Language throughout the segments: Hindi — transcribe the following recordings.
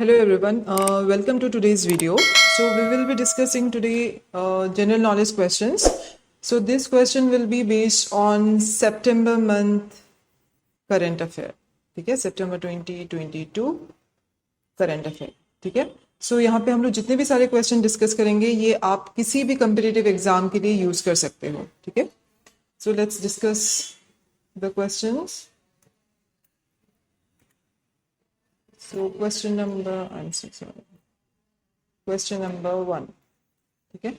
Hello everyone, welcome to today's video. So we will be discussing today general knowledge questions. So this question will be based on September month current affair. ठीक है, September 2022 करंट अफेयर. ठीक है, सो यहाँ पे हम लोग जितने भी सारे क्वेश्चन डिस्कस करेंगे ये आप किसी भी कम्पिटिटिव एग्जाम के लिए यूज कर सकते हो. ठीक है, so let's discuss the questions. So question number, I'm so sorry. Question number 1. Okay.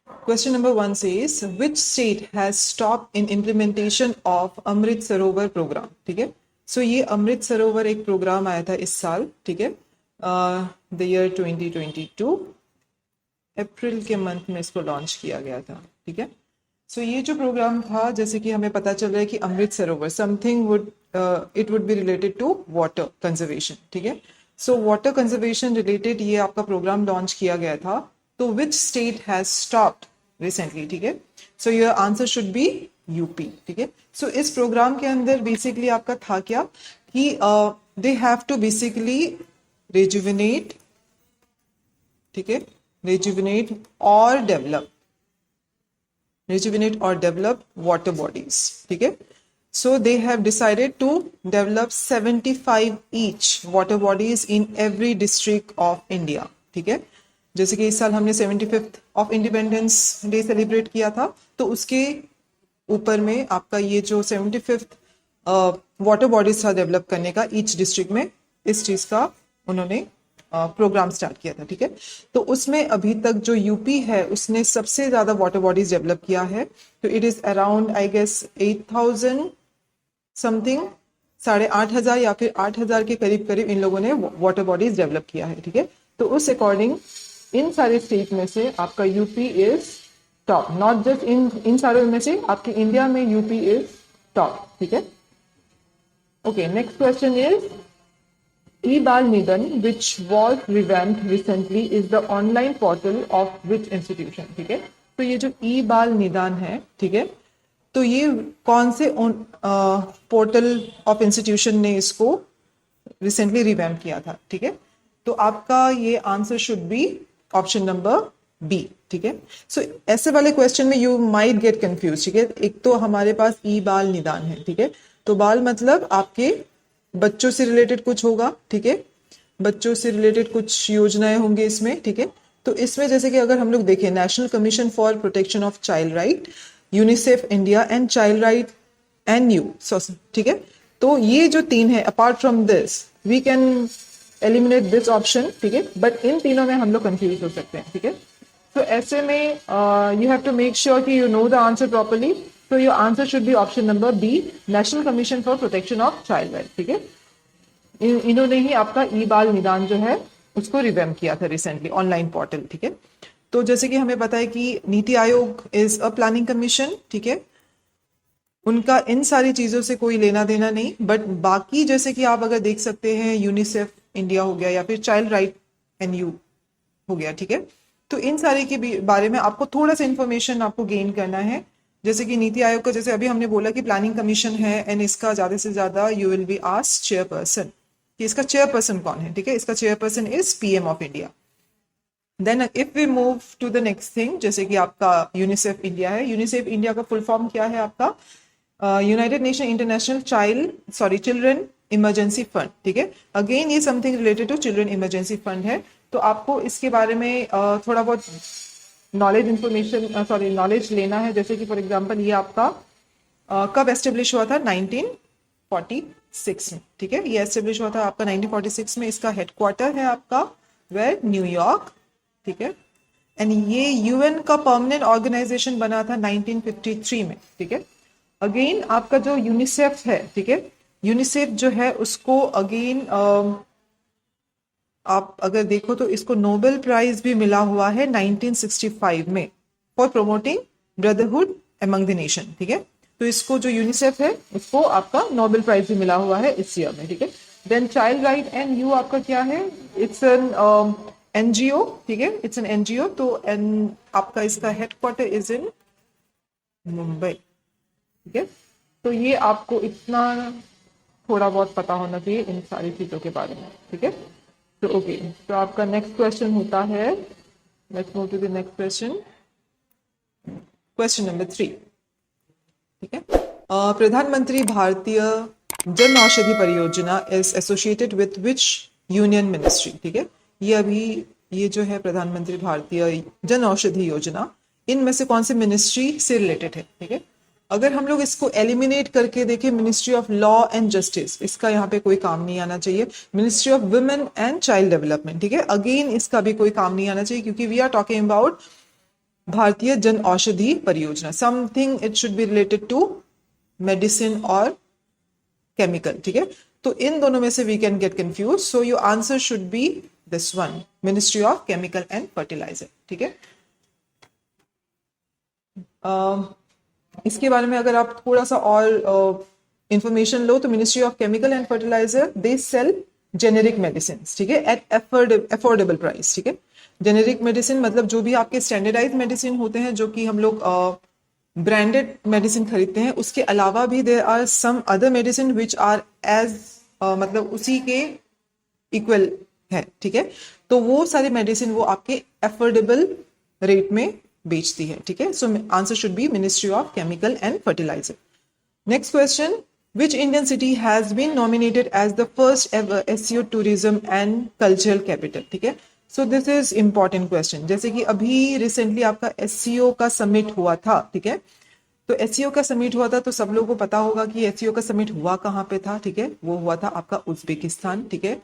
Question number 1 says, which state has stopped in implementation of Amrit Sarovar program? ठीक है. So ये अमृत सरोवर एक प्रोग्राम आया था इस साल. ठीक है, the year 2022 अप्रैल के मंथ में इसको लॉन्च किया गया था. ठीक है, सो ये जो प्रोग्राम था, जैसे कि हमें पता चल रहा है कि Amrit Sarovar something would it would be related to water conservation. ठीक है, सो वाटर कंजर्वेशन रिलेटेड ये आपका प्रोग्राम लॉन्च किया गया था. तो which state has stopped recently? ठीक है, so your answer should B UP. ठीक है, सो इस प्रोग्राम के अंदर बेसिकली आपका था क्या कि they have to basically rejuvenate. ठीक है, रेजुविनेट और डेवलप water bodies. ठीक है, so they have decided to develop 75 each water bodies in every district of India. ठीक है, जैसे कि इस साल हमने 75th of independence day celebrate किया था, तो उसके ऊपर में आपका ये जो 75th वाटर बॉडीज था डेवलप करने का ईच डिस्ट्रिक्ट में, इस चीज का उन्होंने प्रोग्राम स्टार्ट किया था. ठीक है, तो उसमें अभी तक जो यूपी है उसने सबसे ज्यादा वाटर बॉडीज डेवलप किया है. तो it is around I guess 8,000 something, 8,500 या फिर 8,000 के करीब करीब इन लोगों ने वाटर बॉडीज डेवलप किया है. ठीक है, तो उस अकॉर्डिंग इन सारे स्टेट में से आपका UP is top. Not just in सारे में से आपके इंडिया में यूपी इज टॉप. ठीक है, okay, next question is E-Bal Nidan, which was revamped recently, is the online portal of which institution? ठीक है, तो ये जो E-Bal Nidan है, ठीक है, तो ये कौन से पोर्टल ऑफ इंस्टीट्यूशन ने इसको रिसेंटली रिवैम्प किया था? ठीक है, तो आपका ये answer should be option number B. ठीक है, सो ऐसे वाले क्वेश्चन में यू माइट गेट कंफ्यूज. ठीक है, एक तो हमारे पास E-Bal Nidan है. ठीक है, तो बाल मतलब आपके बच्चों से रिलेटेड कुछ होगा. ठीक है, बच्चों से रिलेटेड कुछ योजनाएं होंगी इसमें. ठीक है, तो इसमें जैसे कि अगर हम लोग देखें, national commission for protection of child right, UNICEF India and child right and you. ठीक है, तो ये जो तीन है, apart from this we can eliminate this option. ठीक है, बट इन तीनों में हम लोग कंफ्यूज हो सकते हैं. ठीक है, तो ऐसे में you have to make sure कि you know the answer properly. So your answer should be option number B, National Commission for Protection of Child Rights. ठीक है, इन्होंने ही आपका E-Bal निदान जो है उसको रिवैम्प किया था रिसेंटली, ऑनलाइन पोर्टल. ठीक है, तो जैसे कि हमें पता है कि NITI Aayog is a planning commission. ठीक है, उनका इन सारी चीजों से कोई लेना देना नहीं, बट बाकी जैसे कि आप अगर देख सकते हैं, यूनिसेफ इंडिया हो गया या फिर चाइल्ड राइट एंड यू हो गया. ठीक है, तो इन सारे के बारे में आपको थोड़ा सा इंफॉर्मेशन आपको गेन करना है. जैसे कि नीति आयोग का, जैसे अभी हमने बोला कि प्लानिंग कमीशन है एंड इसका ज्यादा से ज्यादा you will be asked chairperson कि इसका चेयरपर्सन कौन है. ठीक है, इसका chairperson is PM of India. Then if we move to the next thing, जैसे कि आपका यूनिसेफ इंडिया है. यूनिसेफ इंडिया का फुल फॉर्म क्या है आपका? United Nation International Children emergency Fund. ठीक है, अगेन ये something related to children emergency fund है. तो आपको इसके बारे में थोड़ा बहुत नॉलेज लेना है. जैसे कि फॉर एग्जांपल ये आपका कब एस्टेब्लिश हुआ था? 1946 में. ठीक है, ये एस्टेब्लिश हुआ था आपका 1946 में. इसका हेडक्वार्टर है आपका वेयर? न्यूयॉर्क. ठीक है, एंड ये यूएन का परमानेंट ऑर्गेनाइजेशन बना था 1953 में. ठीक है, अगेन आपका जो यूनिसेफ है, ठीक है, यूनिसेफ जो है उसको अगेन आप अगर देखो तो इसको नोबेल प्राइज भी मिला हुआ है 1965 में for promoting brotherhood among the nation. ठीक है, तो इसको जो यूनिसेफ है उसको आपका नोबेल प्राइज भी मिला हुआ है इस ईयर में. ठीक है, then child right and you आपका क्या है? It's an NGO. ठीक है, इट्स एन एनजीओ. तो आपका इसका हेडक्वार्टर इज इन मुंबई. ठीक है, तो ये आपको इतना थोड़ा बहुत पता होना चाहिए इन सारी चीजों के बारे में, ठीक है। तो ओके, तो आपका नेक्स्ट क्वेश्चन होता है, let's move to the next question, question number 3, ठीक है। प्रधानमंत्री भारतीय जन औषधि परियोजना is associated with which union ministry, ठीक है। ये जो है प्रधानमंत्री भारतीय जन औषधि योजना, इनमें से कौन से मिनिस्ट्री से रिलेटेड है, ठीक है। अगर हम लोग इसको एलिमिनेट करके देखें, ministry of law and justice, इसका यहाँ पे कोई काम नहीं आना चाहिए। Ministry of women and child development, ठीक है, अगेन इसका भी कोई काम नहीं आना चाहिए, क्योंकि वी आर टॉकिंग अबाउट भारतीय Jan Aushadhi Pariyojana, something it should be related to medicine और केमिकल, ठीक है। तो इन दोनों में से we can get confuse, so your answer should be this one, ministry of chemical and fertiliser, ठीक है। इसके बारे में अगर आप थोड़ा सा और इंफॉर्मेशन लो, तो ministry of chemical and fertiliser they sell generic medicine, ठीक है, एट अफोर्डेबल प्राइस, ठीक है। जेनेरिक मेडिसिन मतलब जो भी आपके स्टैंडर्डाइज मेडिसिन होते हैं, जो कि हम लोग ब्रांडेड मेडिसिन खरीदते हैं, उसके अलावा भी there are some other medicine which are as मतलब उसी के इक्वल है, ठीक है। तो वो सारी मेडिसिन वो आपके अफोर्डेबल रेट में बेचती है, ठीक है। So answer should be ministry of chemical and fertiliser. Next question, which Indian city has been nominated as the first ever SEO tourism and cultural capital, ठीक है। So this is important question. जैसे कि अभी रिसेंटली आपका SEO का समिट हुआ था, ठीक है। तो SEO का समिट हुआ था, तो सब लोगों को पता होगा कि SEO का समिट हुआ कहाँ पे था, ठीक है। वो हुआ था आपका उज्बेकिस्तान, ठीक है।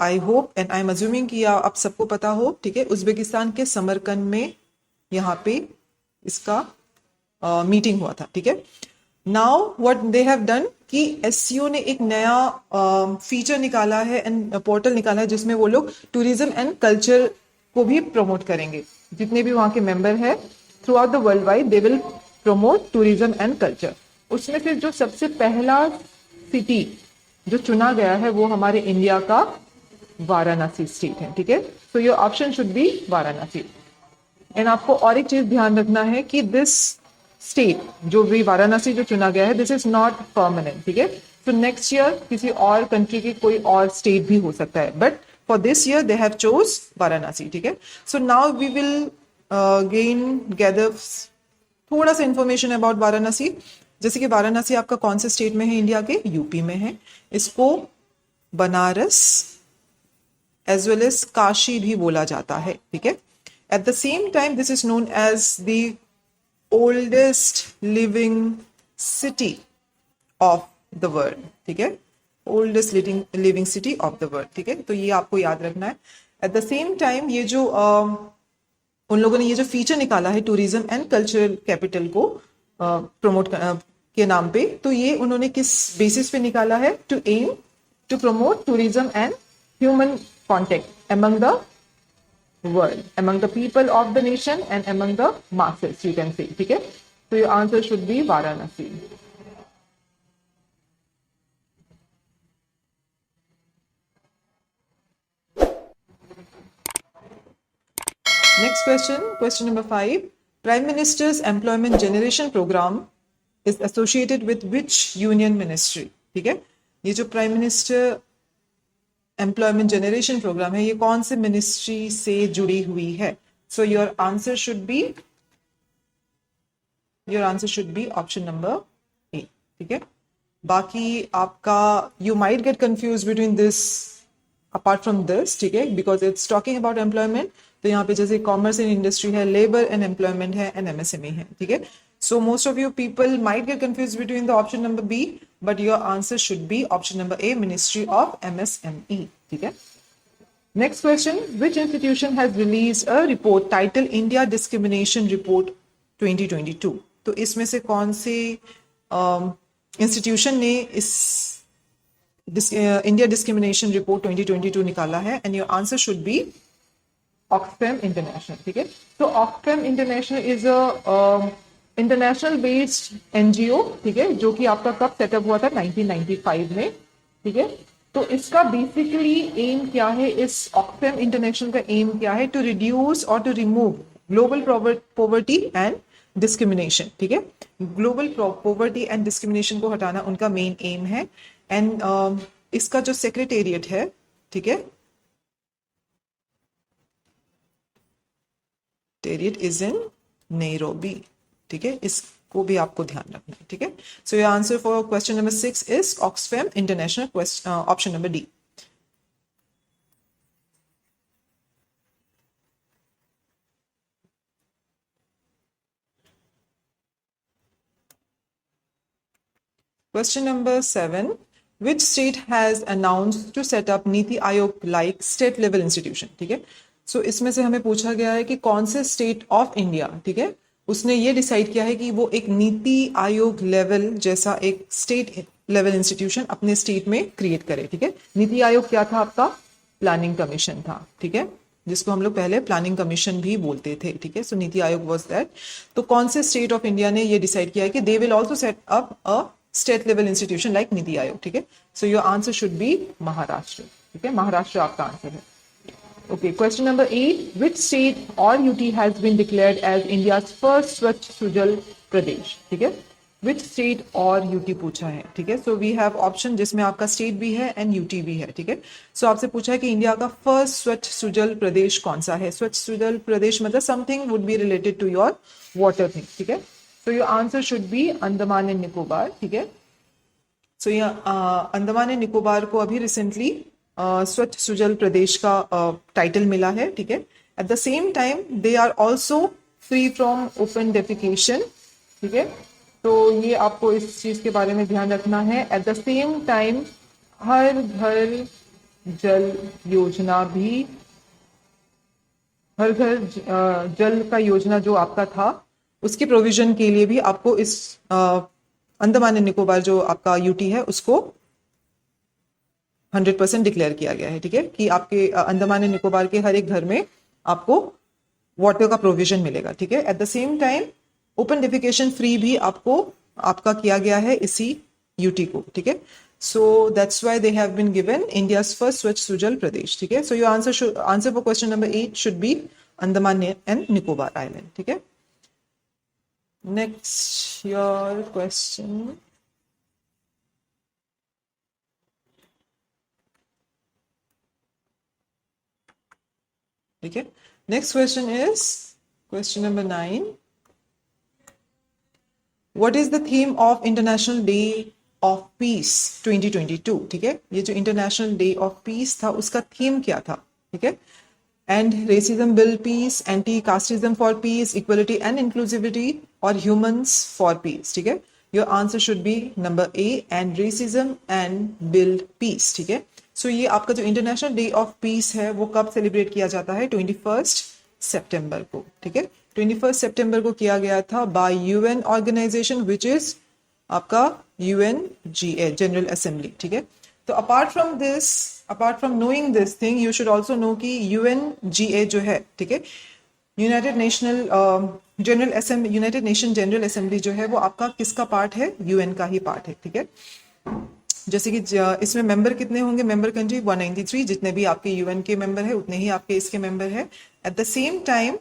I hope and I am assuming कि आप सबको पता हो, ठीक है। उज्बेकिस्तान के समरकंद में यहाँ पे इसका मीटिंग हुआ था, ठीक है। Now what they have done कि SEO ने एक नया फीचर निकाला है एंड पोर्टल निकाला है, जिसमें वो लोग टूरिज्म एंड कल्चर को भी प्रमोट करेंगे। जितने भी वहाँ के मेंबर है through out the world wide, they will promote tourism and culture. उसमें से जो सबसे पहला सिटी जो चुना गया है वो हमारे इंडिया का वाराणसी स्टेट है, ठीक है। So your option should be Varanasi. And आपको और एक चीज ध्यान रखना है कि दिस स्टेट जो भी वाराणसी जो चुना गया है, दिस इज नॉट परमानेंट, ठीक है। तो नेक्स्ट ईयर किसी और कंट्री की कोई और स्टेट भी हो सकता है, but for this year they have chose Varanasi, ठीक है। So now we will gather थोड़ा सा इंफॉर्मेशन अबाउट वाराणसी। जैसे कि वाराणसी आपका कौन से स्टेट में है, इंडिया के यूपी में है। इसको Banaras as well as Kashi भी बोला जाता है, ठीक है। At the same time this is known as the oldest living city of the world, ठीक है। Oldest living city of the world, ठीक है। तो ये आपको याद रखना है। एट द सेम टाइम ये जो उन लोगों ने ये जो फीचर निकाला है टूरिज्म एंड कल्चरल कैपिटल को प्रमोट के नाम पे, तो ये उन्होंने किस बेसिस पे निकाला है, to aim to promote tourism and human contact among the world, among the people of the nation and among the masses, you can say, ठीक है। so your answer should be Varanasi. Next question, question number 5. Prime Minister's Employment Generation Program is associated with which union ministry, ठीक है। ये जो prime minister employment generation programme है, ये कौन से मिनिस्ट्री से जुड़ी हुई है। So your answer should be option number A, ठीक है। बाकी आपका you might get confuse between this apart from this, ठीक है, because it's talking about employment. तो यहाँ पे जैसे कॉमर्स एंड इंडस्ट्री है, लेबर एंड एम्प्लॉयमेंट है, एंड MSME है, ठीक है। So most of you people might get confused between the option number B, but your answer should be option number A, Ministry of MSME, ठीक है। Next question, which institution has released a report titled India Discrimination Report 2022? तो इसमें से कौन से इंस्टीट्यूशन ने इस इंडिया डिस्क्रिमिनेशन रिपोर्ट 2022 निकाला है, and your answer should B Oxfam International, ठीक है। तो Oxfam International is a international based NGO, ठीक है, जो कि आपका कब सेटअप हुआ था, 1995 में, ठीक है। तो इसका बेसिकली एम क्या है, इस ऑक्सफैम इंटरनेशनल का एम क्या है, टू रिड्यूस और to remove global poverty and discrimination, ठीक है। ग्लोबल पॉवर्टी एंड डिस्क्रिमिनेशन को हटाना उनका मेन एम है। एंड इसका जो सेक्रेटेरिएट है, ठीक है, टेरियट इज इन नैरोबी, ठीक है, इसको भी आपको ध्यान रखना है, ठीक है। So your answer for question number 6 is Oxfam international, option number D. Question number 7. Which state has announced to set up NITI Aayog like state level institution? ठीक है, सो इसमें से हमें पूछा गया है कि कौन से स्टेट ऑफ इंडिया, ठीक है, उसने ये डिसाइड किया है कि वो एक नीति आयोग लेवल जैसा एक स्टेट लेवल इंस्टीट्यूशन अपने स्टेट में क्रिएट करे, ठीक है। नीति आयोग क्या था आपका? प्लानिंग कमीशन था, ठीक है, जिसको हम लोग पहले प्लानिंग कमीशन भी बोलते थे, ठीक है। सो नीति आयोग वाज दैट। तो कौन से स्टेट ऑफ इंडिया ने ये डिसाइड किया है कि they will also set up a state level institution like NITI Aayog, ठीक है। So your answer should B Maharashtra, ठीक है, महाराष्ट्र आपका आंसर है। Okay, question number 8. Which state or UT has been declared as India's first Swachh Sujal Pradesh? ठीक है, which state और UT पूछा है, ठीक है। So we have option जिसमें आपका state भी है and UT भी है, ठीक है। So आपसे पूछा है कि इंडिया का first स्वच्छ सुजल प्रदेश कौन सा है। स्वच्छ सुजल प्रदेश मतलब something would be related to your water thing, ठीक है। So your answer should be Andaman and Nicobar, ठीक है। So ये अंडमान एंड निकोबार को अभी रिसेंटली स्वच्छ सुजल प्रदेश का टाइटल मिला है, ठीक है। At the same time they are also free from open defecation, ठीक है। तो ये आपको इस चीज के बारे में ध्यान रखना है। एट द सेम टाइम हर घर जल योजना भी, हर घर जल का योजना जो आपका था उसके प्रोविजन के लिए भी आपको इस अंडमान एंड निकोबार जो आपका यूटी है उसको 100% डिक्लेयर किया गया है, ठीक है, कि आपके अंडमान एंड निकोबार के हर एक घर में आपको वाटर का प्रोविजन मिलेगा, ठीक है। At the same time open defecation free भी आपको आपका किया गया है इसी यूटी को, ठीक है। So that's why they have been given India's first Swachh Sujal Pradesh, ठीक है। So your answer for question number 8 should be Andaman and Nicobar island, ठीक है। नेक्स्ट योर क्वेश्चन, ठीक है। Next question is question number 9. What is the theme of international day of peace 2022, ठीक है। ये जो इंटरनेशनल डे ऑफ पीस था उसका थीम क्या था, ठीक है। End racism build peace, anti casteism for peace, equality and inclusivity और ह्यूमंस फॉर पीस, ठीक है। Your answer should be number A, end racism and build peace, ठीक है। सो ये आपका जो इंटरनेशनल डे ऑफ पीस है वो कब सेलिब्रेट किया जाता है? 21 सितंबर को, ठीक है। 21 सितंबर को किया गया था by UN organisation which is आपका UNGA, जनरल असेंबली, ठीक है। तो apart from knowing this thing you should also know कि UNGA जो है, ठीक है, यूनाइटेड नेशन जनरल असेंबली जो है वो आपका किसका पार्ट है? UN का ही पार्ट है, ठीक है। जैसे कि इसमें मेंबर कितने होंगे? मेंबर कंट्री 193, जितने भी आपके UN के मेंबर है उतने ही आपके इसके मेंबर है। एट द सेम टाइम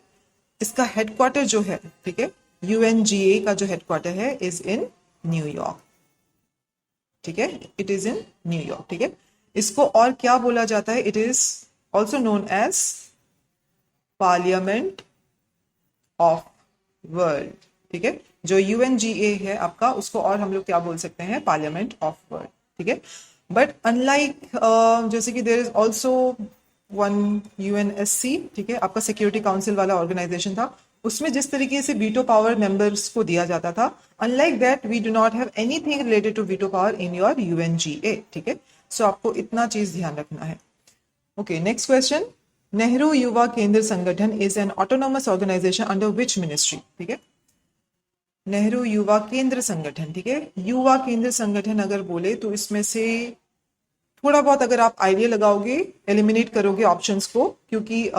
इसका हेडक्वार्टर जो है, ठीक है, UNGA का जो हेडक्वार्टर है इज इन न्यूयॉर्क, ठीक है, इट इज इन न्यूयॉर्क, ठीक है। इसको और क्या बोला जाता है? It is also known as parliament of world, ठीक है। जो UNGA है आपका उसको और हम लोग क्या बोल सकते हैं? पार्लियामेंट ऑफ वर्ल्ड, ठीक है। बट अनलाइक जैसे कि there is also one UNSC, ठीक है, आपका सिक्योरिटी काउंसिल वाला ऑर्गेनाइजेशन था, उसमें जिस तरीके से वीटो पावर मेंबर्स को दिया जाता था, unlike that we do not have anything related to veto power in your UNGA, ठीक है। सो आपको इतना चीज ध्यान रखना है। Okay, next question, Nehru Yuva Kendra Sangathan is an autonomous organisation under which ministry, ठीक है। नेहरू युवा केंद्र संगठन, ठीक है, युवा केंद्र संगठन अगर बोले तो इसमें से थोड़ा बहुत अगर आप आइडिया लगाओगे, एलिमिनेट करोगे ऑप्शंस को, क्योंकि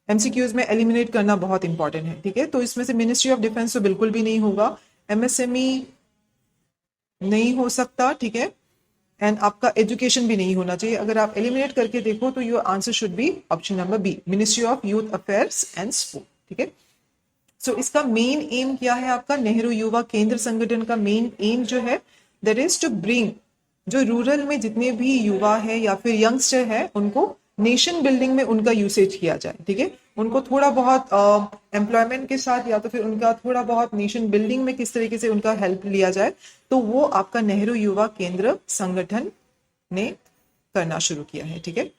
MCQs में एलिमिनेट करना बहुत इंपॉर्टेंट है, ठीक है। तो इसमें से मिनिस्ट्री ऑफ डिफेंस तो बिल्कुल भी नहीं होगा, MSME नहीं हो सकता, ठीक है, एंड आपका एजुकेशन भी नहीं होना चाहिए। अगर आप एलिमिनेट करके देखो तो your answer should be option number B, ministry of youth affairs and sport, ठीक है। सो इसका मेन एम क्या है आपका, नेहरू युवा केंद्र संगठन का मेन एम जो है दैट इज टू ब्रिंग जो रूरल में जितने भी युवा है या फिर यंगस्टर है उनको नेशन बिल्डिंग में उनका यूसेज किया जाए, ठीक है। उनको थोड़ा बहुत एम्प्लॉयमेंट के साथ या तो फिर उनका थोड़ा बहुत नेशन बिल्डिंग में किस तरीके से उनका हेल्प लिया जाए, तो वो आपका नेहरू युवा केंद्र संगठन ने करना शुरू किया है, ठीक है।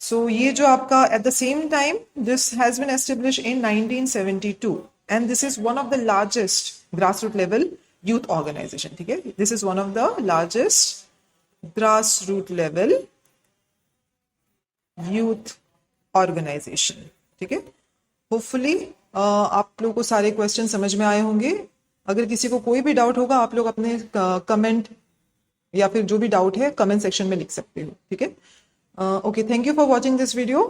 सो ये जो आपका at the same time this has been establish in 1972 and this is one of the largest grass root level youth organisation, ठीक है। This is one of the largest grass root level youth organisation, ठीक है। होपफुली आप लोगों को सारे क्वेश्चन समझ में आए होंगे। अगर किसी को कोई भी डाउट होगा आप लोग अपने कमेंट या फिर जो भी डाउट है कमेंट सेक्शन में लिख सकते हो, ठीक है। Okay, thank you for watching this video.